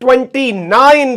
29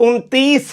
29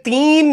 3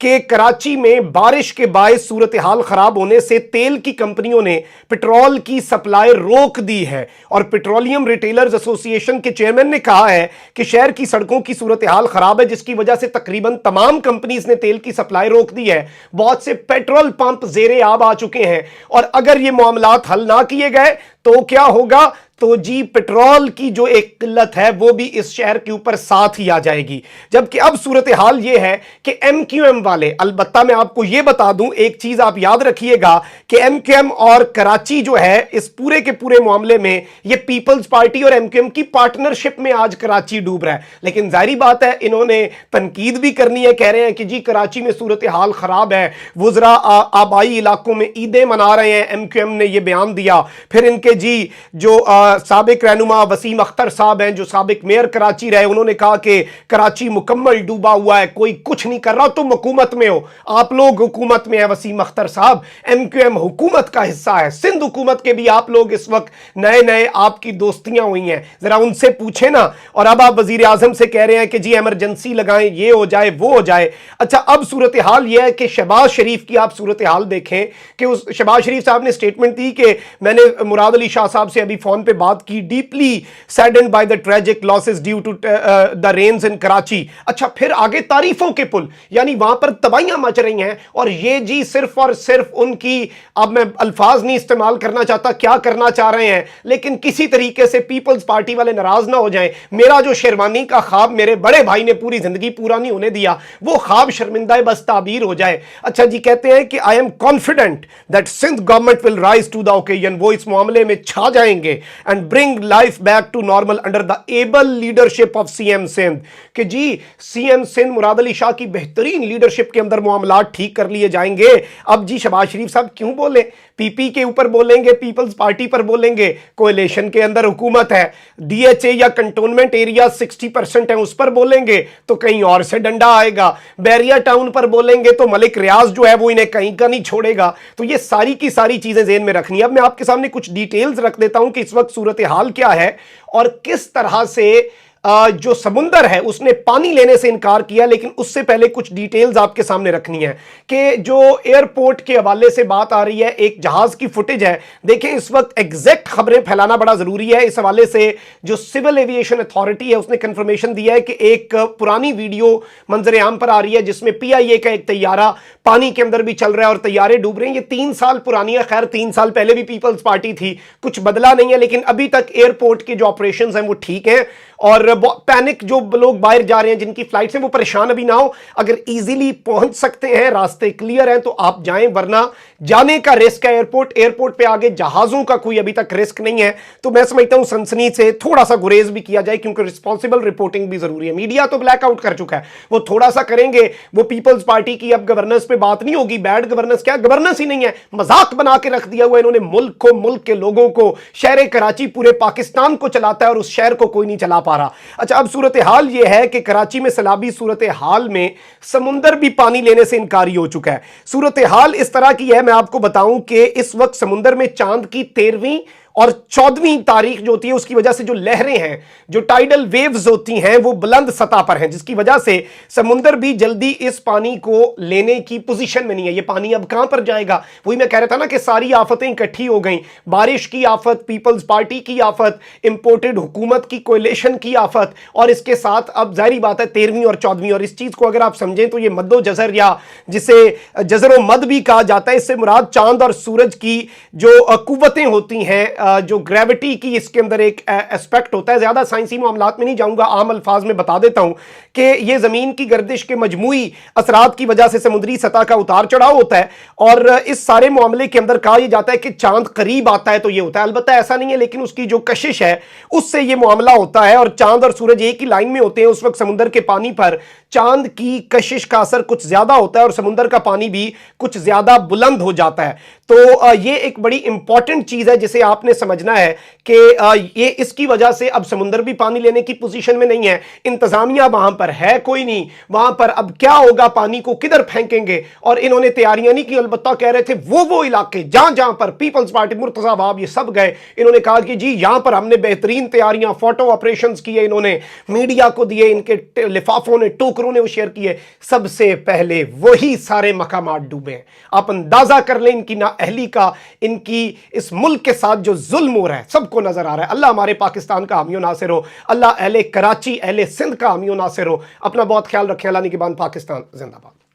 کہ کراچی میں بارش کے باعث صورتحال خراب ہونے سے تیل کی کمپنیوں نے پیٹرول کی سپلائی روک دی ہے، اور پیٹرولیم ریٹیلرز ایسوسی ایشن کے چیئرمین نے کہا ہے کہ شہر کی سڑکوں کی صورتحال خراب ہے، جس کی وجہ سے تقریباً تمام کمپنیز نے تیل کی سپلائی روک دی ہے۔ بہت سے پیٹرول پمپ زیر آب آ چکے ہیں، اور اگر یہ معاملات حل نہ کیے گئے تو کیا ہوگا؟ تو جی پیٹرول کی جو ایک قلت ہے وہ بھی اس شہر کے اوپر ساتھ ہی آ جائے گی۔ جبکہ اب صورتحال یہ ہے کہ ایم کیو ایم والے، البتہ میں آپ کو یہ بتا دوں ایک چیز آپ یاد رکھیے گا کہ ایم کیو ایم اور کراچی جو ہے اس پورے کے پورے معاملے میں یہ پیپلز پارٹی اور ایم کیو ایم کی پارٹنرشپ میں آج کراچی ڈوب رہا ہے۔ لیکن ظاہری بات ہے انہوں نے تنقید بھی کرنی ہے، کہہ رہے ہیں کہ جی کراچی میں صورتحال خراب ہے، وزراء آبائی علاقوں میں عیدیں منا رہے ہیں، ایم کیو ایم نے یہ بیان دیا۔ پھر ان کے جی جو سابق رہنما وسیم اختر صاحب ہیں جو سابق میئر کراچی رہے، انہوں نے کہا کہ کراچی مکمل ڈوبا ہوا ہے، کوئی کچھ نہیں کر رہا۔ تم حکومت میں ہو، آپ لوگ حکومت میں ہیں وسیم اختر صاحب، ایم کیو ایم حکومت کا حصہ ہے، سندھ حکومت کے بھی آپ لوگ اس وقت نئے آپ کی دوستیاں ہوئی ہیں، ذرا ان سے پوچھیں نا۔ اور اب آپ وزیر اعظم سے کہہ رہے ہیں کہ جی ایمرجنسی لگائیں، یہ ہو جائے وہ ہو جائے۔ اچھا اب صورتحال یہ ہے کہ شہباز شریف کی آپ صورتحال دیکھیں کہ شہباز شریف صاحب نے سٹیٹمنٹ دی کہ میں نے مراد علی شاہ صاحب سے ابھی فون پہ بات کی، deeply saddened by the tragic losses due to the rains in Karachi. اچھا پھر آگے تعریفوں کے پل، یعنی وہاں پر تباہیاں مچ رہی ہیں، اور یہ جی صرف اور صرف ان کی، اب میں الفاظ نہیں استعمال کرنا چاہتا کیا کرنا چاہ رہے ہیں، لیکن کسی طریقے سے پیپلز پارٹی والے ناراض نہ ہو جائیں، میرا جو شیروانی کا خواب میرے بڑے بھائی نے پوری زندگی پورا نہیں ہونے دیا، وہ خواب شرمندہ بس تعبیر ہو جائے۔ اچھا جی کہتے ہیں کہ I am confident that Sindh government will rise to the occasion, وہ اس معاملے میں چھا جائیں گے and bring life back to normal under the able leadership of C M Sindh, کہ جی سی ایم سندھ مراد علی شاہ کی بہترین لیڈرشپ کے اندر معاملات ٹھیک کر لیے جائیں گے۔ اب جی شہباز شریف صاحب کیوں بولیں؟ پی پی کے اوپر بولیں گے، پیپلز پارٹی پر بولیں گے، کولیشن کے اندر حکومت ہے، ڈی ایچ اے یا کنٹونمنٹ ایریا 60% ہیں اس پر بولیں گے تو کہیں اور سے ڈنڈا آئے گا، بیریا ٹاؤن پر بولیں گے تو ملک ریاض جو ہے وہ انہیں کہیں کا نہیں چھوڑے گا۔ تو یہ ساری کی ساری چیزیں ذہن میں رکھنی ہے۔ اب میں آپ کے سامنے کچھ ڈیٹیلز رکھ دیتا ہوں کہ اس وقت صورتحال کیا ہے اور کس طرح سے جو سمندر ہے اس نے پانی لینے سے انکار کیا، لیکن اس سے پہلے کچھ ڈیٹیلز آپ کے سامنے رکھنی ہے کہ جو ایئرپورٹ کے حوالے سے بات آ رہی ہے، ایک جہاز کی فوٹیج ہے، دیکھیں اس وقت ایگزیکٹ خبریں پھیلانا بڑا ضروری ہے۔ اس حوالے سے جو سول ایویشن اتھارٹی ہے اس نے کنفرمیشن دیا ہے کہ ایک پرانی ویڈیو منظر عام پر آ رہی ہے جس میں پی آئی اے کا ایک طیارہ پانی کے اندر بھی چل رہا ہے اور طیارے ڈوب رہے ہیں۔ یہ 3 سال پرانی ہے، خیر 3 سال پہلے بھی پیپلز پارٹی تھی، کچھ بدلا نہیں ہے، لیکن ابھی تک ایئرپورٹ کے جو آپریشنز ہیں وہ ٹھیک ہیں، اور پینک جو لوگ باہر جا رہے ہیں جن کی فلائٹس ہیں وہ پریشان ابھی نہ ہو، اگر ایزیلی پہنچ سکتے ہیں، راستے کلیئر ہیں تو آپ جائیں، ورنہ جانے کا رسک ہے ایئرپورٹ پہ آگے جہازوں کا کوئی ابھی تک رسک نہیں ہے۔ تو میں سمجھتا ہوں سنسنی سے تھوڑا سا گریز بھی کیا جائے، کیونکہ رسپانسیبل رپورٹنگ بھی ضروری ہے۔ میڈیا تو بلیک آؤٹ کر چکا ہے، وہ تھوڑا سا کریں گے، وہ پیپلز پارٹی کی اب گورننس پہ بات نہیں ہوگی، بیڈ گورننس کیا گورننس ہی نہیں ہے، مذاق بنا کے رکھ دیا ہوا انہوں نے ملک کو، ملک کے لوگوں کو، شہر کراچی پورے پاکستان کو چلاتا ہے اور اس شہر کو کوئی نہیں چلا پا رہا۔ اچھا اب صورتحال یہ ہے کہ کراچی میں سیلابی صورتحال میں سمندر بھی پانی لینے سے انکاری ہو چکا ہے۔ صورتحال اس طرح کی ہے، میں آپ کو بتاؤں کہ اس وقت سمندر میں چاند کی 13ویں اور 14ویں تاریخ جو ہوتی ہے اس کی وجہ سے جو لہریں ہیں، جو ٹائیڈل ویوز ہوتی ہیں وہ بلند سطح پر ہیں، جس کی وجہ سے سمندر بھی جلدی اس پانی کو لینے کی پوزیشن میں نہیں ہے۔ یہ پانی اب کہاں پر جائے گا؟ وہی میں کہہ رہا تھا نا کہ ساری آفتیں اکٹھی ہو گئیں، بارش کی آفت، پیپلز پارٹی کی آفت، امپورٹڈ حکومت کی کولیشن کی آفت، اور اس کے ساتھ اب ظاہری بات ہے 13ویں اور 14ویں، اور اس چیز کو اگر آپ سمجھیں تو یہ مد و جزر یا جسے جزر و مد بھی کہا جاتا ہے، اس سے مراد چاند اور سورج کی جو قوتیں ہوتی ہیں، جو گریوٹی کی اس کے اندر ایک اسپیکٹ ہوتا ہے۔ زیادہ سائنسی معاملات میں نہیں جاؤں گا، عام الفاظ میں بتا دیتا ہوں کہ یہ زمین کی گردش کے مجموعی اثرات کی وجہ سے سمندری سطح کا اتار چڑھاؤ ہوتا ہے، اور اس سارے معاملے کے اندر کہا یہ جاتا ہے کہ چاند قریب آتا ہے تو یہ ہوتا ہے، البتہ ایسا نہیں ہے، لیکن اس کی جو کشش ہے اس سے یہ معاملہ ہوتا ہے، اور چاند اور سورج ایک ہی لائن میں ہوتے ہیں، اس وقت سمندر کے پانی پر چاند کی کشش کا اثر کچھ زیادہ ہوتا ہے اور سمندر کا پانی بھی کچھ زیادہ بلند ہو جاتا ہے۔ تو یہ ایک بڑی امپورٹنٹ چیز ہے جسے آپ نے نے سمجھنا ہے کہ یہ اس کی وجہ سے اب سمندر بھی پانی لینے کی پوزیشن میں نہیں ہے، انتظامیہ وہاں پر ہے کوئی نہیں، وہاں پر اب کیا ہوگا، پانی کو کدھر پھینکیں گے، اور انہوں نے تیاریاں نہیں کی، البتہ کہہ رہے تھے وہ علاقے جہاں پر پیپلز پارٹی، مرتضی وہاب، یہ سب گئے، انہوں نے کہا کہ جی یہاں پر ہم نے بہترین تیاریاں، فوٹو آپریشنز کیے، انہوں نے میڈیا کو دیے، ان کے لفافوں نے، ٹوکروں نے وہ شیئر کیے، سب سے پہلے وہی سارے مقامات ڈوبے ہیں۔ آپ اندازہ کر لیں ان کی نااہلی کا، ان کی اس ملک کے ساتھ جو ظلم ہو رہا ہے سب کو نظر آ رہا ہے۔ اللہ ہمارے پاکستان کا حامی و ناصر ہو، اللہ اہل کراچی، اہل سندھ کا حامی و ناصر ہو۔ اپنا بہت خیال رکھیں، اللہ نگہبان، پاکستان زندہ باد۔